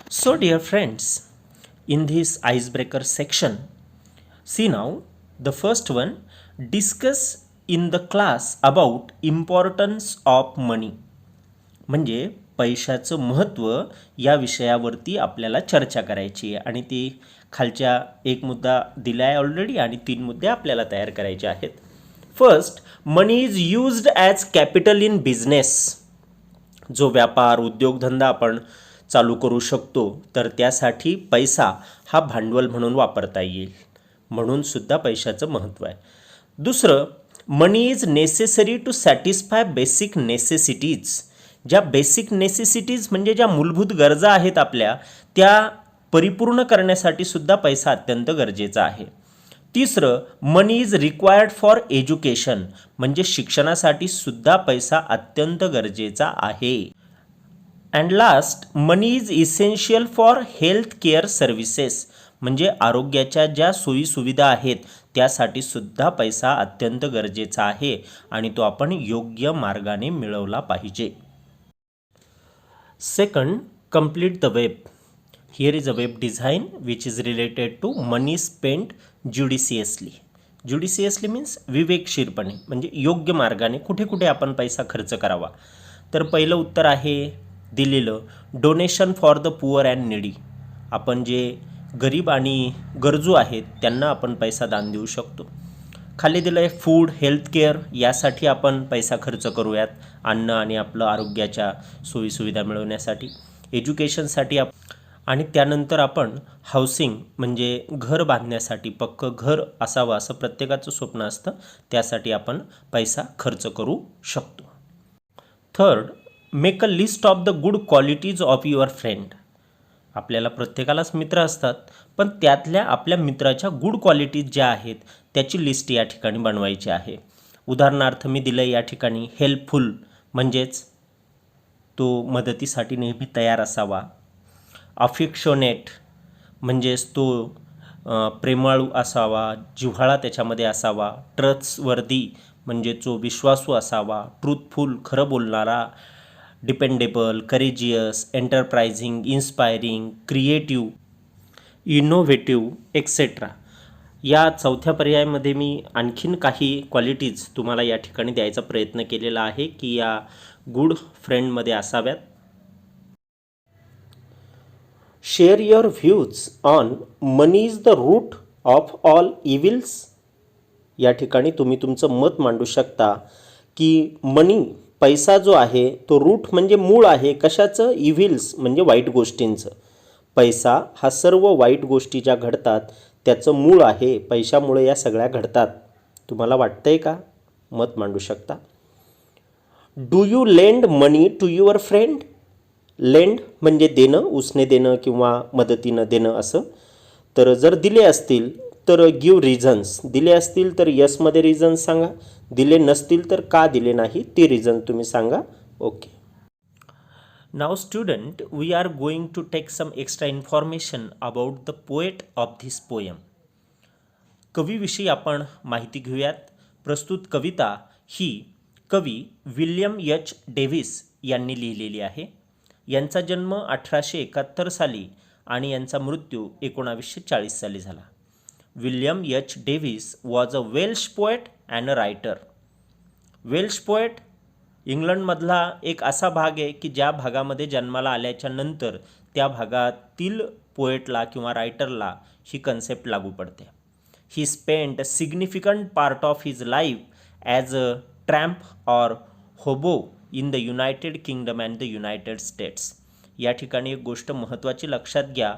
So, dear friends, in this icebreaker section, see now the first one, discuss in the class about importance of money. म्हणजे पैशाचं महत्त्व या विषयावरती आपल्याला चर्चा करायची आहे आणि ती खालच्या एक मुद्दा दिला आहे ऑलरेडी आणि 3 मुद्दे आपल्याला तयार करायचे आहेत. First, money is used as capital in business. जो व्यापार उद्योगधंदा आपण चालू करू शकतो तर त्यासाठी पैसा हा भांडवल म्हणून वापरता येईल, म्हणून सुद्धा पैशाचं महत्त्व आहे. दुसरं, money is necessary to satisfy basic necessities. ज्या बेसिक नेसेसिटीज म्हणजे ज्या मूलभूत गरजा आहेत आपल्या, त्या परिपूर्ण करण्यासाठी सुद्धा पैसा अत्यंत गरजेचा आहे. तिसरं, मनी इज रिक्वायर्ड फॉर एज्युकेशन. म्हणजे शिक्षणासाठी सुद्धा पैसा अत्यंत गरजेचा आहे. And last, money is essential for health care services. म्हणजे आरोग्याच्या ज्या सोयीसुविधा आहेत त्यासाठी सुद्धा पैसा अत्यंत गरजेचा आहे आणि तो आपण योग्य मार्गाने मिळवला पाहिजे. Second, complete the web. Here is a web design which is related to money spent judiciously. Judiciously means विवेकशीरपणे, म्हणजे योग्य मार्गाने कुठे कुठे आपण पैसा खर्च करावा. तर पहिलं उत्तर आहे दिलेलं, donation for the poor and needy. आपण जे गरीब आणि गरजू आहेत त्यांना आपण पैसा दान देऊ शकतो. खाली दिलं आहे फूड हेल्थ केअर, यासाठी आपण पैसा खर्च करूयात, अन्न आणि आपलं आरोग्याच्या सोयीसुविधा मिळवण्यासाठी. एज्युकेशनसाठी आणि त्यानंतर आपण हाऊसिंग म्हणजे घर बांधण्यासाठी, पक्कं घर असावं असं प्रत्येकाचं स्वप्न असतं, त्यासाठी आपण पैसा खर्च करू शकतो. Third, make a list of the good qualities of your friend. आपल्याला प्रत्येकालाच मित्र असतात, पण त्यातल्या आपल्या मित्राच्या गुड क्वालिटीज ज्या आहेत त्याची लिस्ट या ठिकाणी बनवायची आहे. उदाहरणार्थ मी दिलं या ठिकाणी हेल्पफुल, म्हणजेच तो मदतीसाठी नेहमी तयार असावा. अफेक्शनेट म्हणजेच तो प्रेमळू असावा, जिव्हाळा त्याच्यामध्ये असावा. ट्रस्टवर्दी म्हणजे जो विश्वासू असावा. ट्रूथफुल खरं बोलणारा. Dependable, courageous, enterprising, inspiring, creative, innovative etcetera. या चौथ्या पर्यायामध्ये मी आणखीन काही क्वालिटीज तुम्हाला या ठिकाणी द्यायचा प्रयत्न केलेला आहे की या गुड फ्रेंडमध्ये असाव्यात. Share your views on money is the root of all evils. या ठिकाणी तुम्ही तुमचं मत मांडू शकता की मनी, पैसा जो आहे तो रूट म्हणजे मूळ आहे कशाचं, इव्हिल्स म्हणजे वाईट गोष्टींचं. पैसा हा सर्व वाईट गोष्टी ज्या घडतात त्याचं मूळ आहे, पैशामुळे या सगळ्या घडतात. तुम्हाला वाटतंय का? मत मांडू शकता. Do you lend money to your friend. Lend म्हणजे देणं, उसने देणं किंवा मदतीनं देणं असं. तर जर दिले असतील तर गिव्ह रिझन्स. दिले असतील तर यसमध्ये रिझन्स सांगा, दिले नसतील तर का दिले नाही ते रिझन तुम्ही सांगा. Okay. Now student, we are going to take some extra information about the poet of this poem. कवीविषयी आपण माहिती घेऊयात. प्रस्तुत कविता ही कवी विल्यम एच डेव्हिस यांनी लिहिलेली आहे. यांचा जन्म 1871 साली आणि यांचा मृत्यू 1940 साली झाला. William H Davies was a Welsh poet and a writer. Welsh poet इंग्लंडमधला एक असा भाग आहे की ज्या भागामध्ये जन्माला आल्याच्या नंतर त्या भागातील पोएटला किंवा रायटरला ही कन्सेप्ट लागू पडते. He spent a significant part of his life as a tramp or hobo in the United Kingdom and the United States. या ठिकाणी एक गोष्ट महत्त्वाची लक्षात घ्या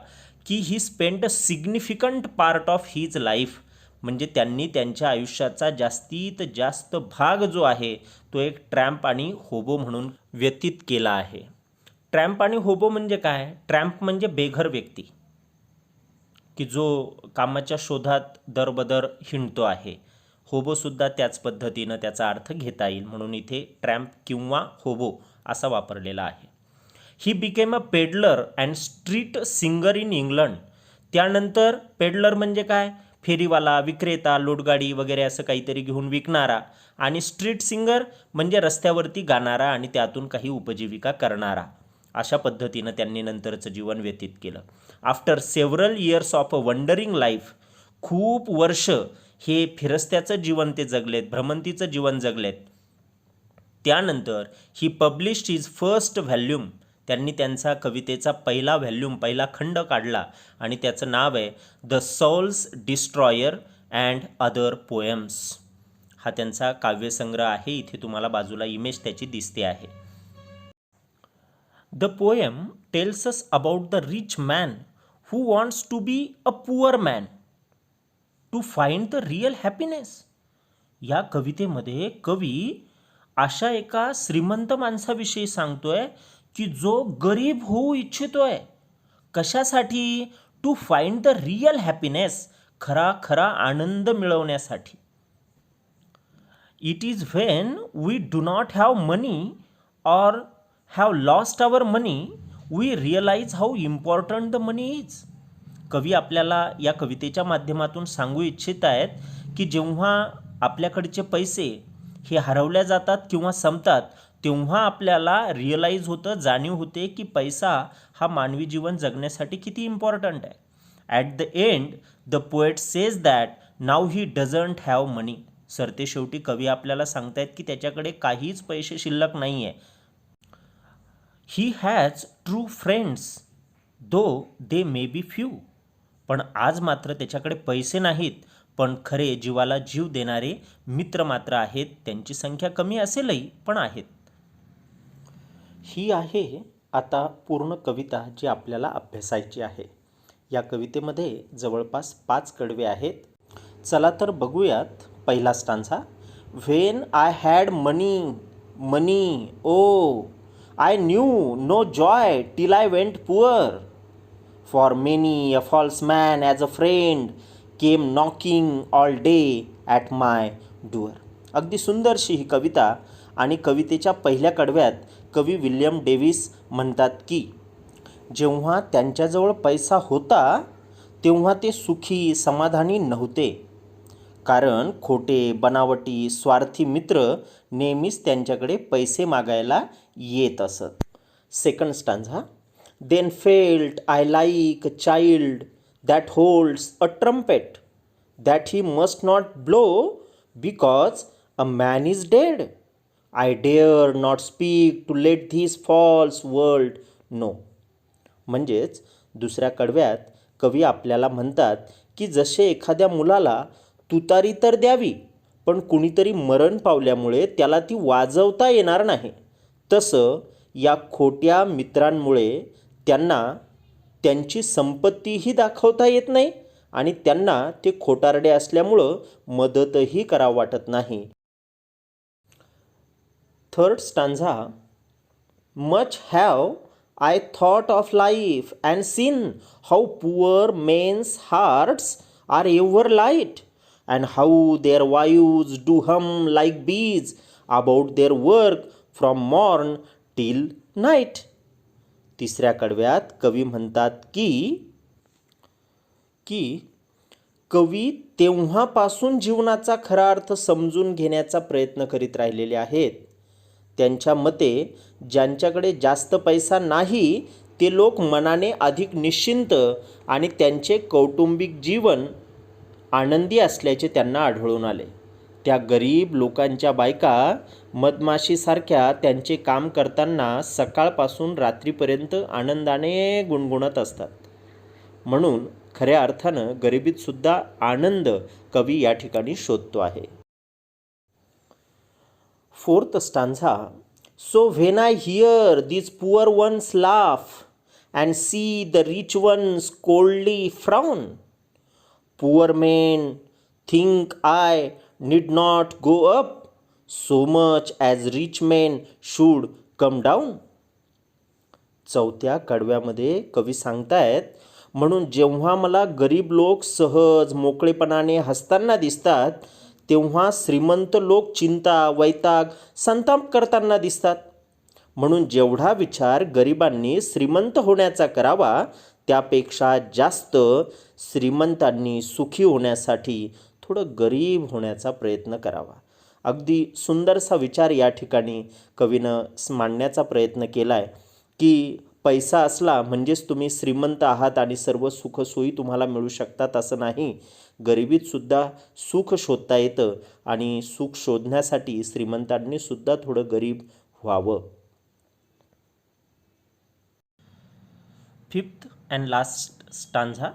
की he spent a significant part of his life, म्हणजे त्यांनी त्यांच्या आयुष्याचा जास्तीत जास्त भाग जो आहे तो एक ट्रॅम्प आणि होबो म्हणून व्यतीत केला आहे. ट्रॅम्प आणि होबो म्हणजे काय? ट्रॅम्प म्हणजे बेघर व्यक्ती की जो कामाच्या शोधात दरबदर हिंडतो आहे. होबोसुद्धा त्याच पद्धतीनं त्याचा अर्थ घेता येईल, म्हणून इथे ट्रॅम्प किंवा होबो असा वापरलेला आहे. He became a peddler and street singer in England. त्यानंतर पेडलर म्हणजे काय? फेरीवाला, विक्रेता, लोटगाडी वगैरे असं काहीतरी घेऊन विकणारा. आणि स्ट्रीट सिंगर म्हणजे रस्त्यावरती गाणारा आणि त्यातून काही उपजीविका करणारा. अशा पद्धतीनं त्यांनी नंतरचं जीवन व्यतीत केलं. After several years of a wondering life, खूप वर्ष हे फिरस्त्याचं जीवन ते जगलेत, भ्रमंतीचं जीवन जगलेत. त्यानंतर ही पब्लिश्ड हिज फर्स्ट व्हॅल्यूम, त्यांनी त्यांचा कवितेचा पहिला खंड काढला आणि त्याचं नाव आहे the souls destroyer and other poems. हा त्यांचा काव्यसंग्रह आहे. इथे तुम्हाला बाजूला इमेज त्याची दिसते आहे. The poem tells us about the rich man who wants to be a poor man to find the real happiness. या कवितेमध्ये कवी अशा एका श्रीमंत माणसाविषयी सांगतोय की जो गरीब होऊ इच्छितोय. कशासाठी? To find the real happiness, खरा आनंद मिळवण्यासाठी. It is when we do not have money or have lost our money we realise how important the money is. कवी आपल्याला या कवितेच्या माध्यमातून सांगू इच्छित आहेत की जेव्हा आपल्याकडचे पैसे हे हरवल्या जातात किंवा संपतात तेव्हा आपल्याला रिअलाइज होतं, जाणीव होते की पैसा हा मानवी जीवन जगण्यासाठी किती इम्पॉर्टंट आहे. At the end the poet says that now he doesn't have money. सरते शेवटी कवी आपल्याला सांगतायत की त्याच्याकडे काहीच पैसे शिल्लक नाही आहे. He has true friends though they may be few. पण आज मात्र त्याच्याकडे पैसे नाहीत, पण खरे जीवाला जीव देणारे मित्र मात्र आहेत. त्यांची संख्या कमी असेलही, पण आहेत. ही आहे आता पूर्ण कविता जी आपल्याला अभ्यासायची आहे. या कवितेमध्ये जवळपास 5 कडवे आहेत. चला तर बघूयात. पहिला stanza. When I had money o I knew no joy till I went poor. For many a false man as a friend came knocking all day at my door. अगदी सुंदरशी ही कविता. आणि कवितेच्या पहिल्या कडव्यात कवी विल्यम डेव्हिस म्हणतात की जेव्हा त्यांच्याजवळ पैसा होता तेव्हा ते सुखी समाधानी नव्हते, कारण खोटे, बनावटी, स्वार्थी मित्र नेहमीच त्यांच्याकडे पैसे मागायला येत असत. Second stanza. Then felt I like a child that holds a trumpet that he must not blow because a man is dead. I dare not speak to let this false world know. म्हणजेच दुसऱ्या कडव्यात कवी आपल्याला म्हणतात की जसे एखाद्या मुलाला तुतारी तर द्यावी, पण कुणीतरी मरण पावल्यामुळे त्याला ती वाजवता येणार नाही, तसं या खोट्या मित्रांमुळे त्यांना त्यांची संपत्तीही दाखवता येत नाही आणि त्यांना ते खोटारडे असल्यामुळं मदतही करावं वाटत नाही. Third stanza. Much have I thought of life and seen how poor men's hearts are ever light and how their wives do hum like bees about their work from morn till night. तिसऱ्या कडव्यात कवी म्हणतात की कवी तेव्हापासून जीवनाचा खरा अर्थ समजून घेण्याचा प्रयत्न करीत राहिलेले आहेत. त्यांच्या मते ज्यांच्याकडे जास्त पैसा नाही ते लोक मनाने अधिक निश्चिंत आणि त्यांचे कौटुंबिक जीवन आनंदी असल्याचे त्यांना आढळून आले. त्या गरीब लोकांच्या बायका मधमाशीसारख्या त्यांचे काम करताना सकाळपासून रात्रीपर्यंत आनंदाने गुणगुणत असतात. म्हणून खऱ्या अर्थानं गरिबीतसुद्धा आनंद कवी या ठिकाणी शोधतो आहे. Fourth stanza. So when I hear these poor ones laugh and see the rich ones coldly frown, poor men think I need not go up so much as rich men should come down. चौथ्या कडव्यामध्ये कवी सांगतायत, म्हणून जेव्हा मला गरीब लोक सहज मोकळेपणाने हसताना दिसतात तेव्हा श्रीमंत लोक चिंता, वैताग, संताप करताना दिसतात. म्हणून जेवढा विचार गरिबांनी श्रीमंत होण्याचा करावा त्यापेक्षा जास्त श्रीमंतांनी सुखी होण्यासाठी थोडं गरीब होण्याचा प्रयत्न करावा. अगदी सुंदरसा विचार या ठिकाणी कवीनं मांडण्याचा प्रयत्न केला आहे. की पैसा असला म्हणजेच तुम्ही श्रीमंत आहात आणि सर्व सुखसोयी तुम्हाला मिळू शकतात असं नाही. गरिबीतसुद्धा सुख शोधता येतं आणि सुख शोधण्यासाठी श्रीमंतांनी सुद्धा थोडं गरीब व्हावं. Fifth and last stanza.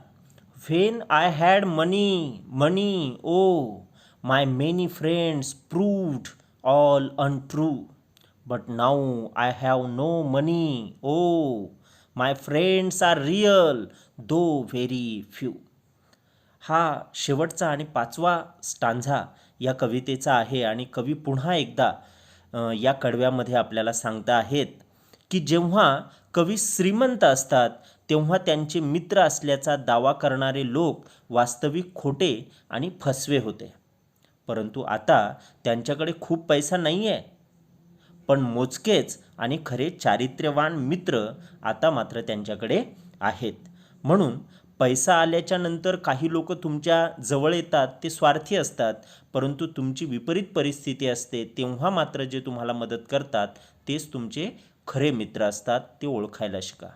When I had money, o my many friends proved all untrue. But now I have no money, o my friends are real though very few. हा शेवटचा आणि 5वा स्टांझा या कवितेचा आहे आणि कवी पुन्हा एकदा या कडव्यामध्ये आपल्याला सांगता आहेत की जेव्हा कवी श्रीमंत असतात तेव्हा त्यांचे मित्र असल्याचा दावा करणारे लोक वास्तविक खोटे आणि फसवे होते. परंतु आता त्यांच्याकडे खूप पैसा नाही आहे, पण मोजकेच आणि खरे चारित्र्यवान मित्र आता मात्र त्यांच्याकडे आहेत. म्हणून पैसा आल्याच्या नंतर काही लोक तुमच्या जवळ येतात, ते स्वार्थी असतात, परंतु तुमची विपरीत परिस्थिती असते तेव्हा मात्र जे तुम्हाला मदत करतात तेच तुमचे खरे मित्र असतात. ते ओळखायला शिका.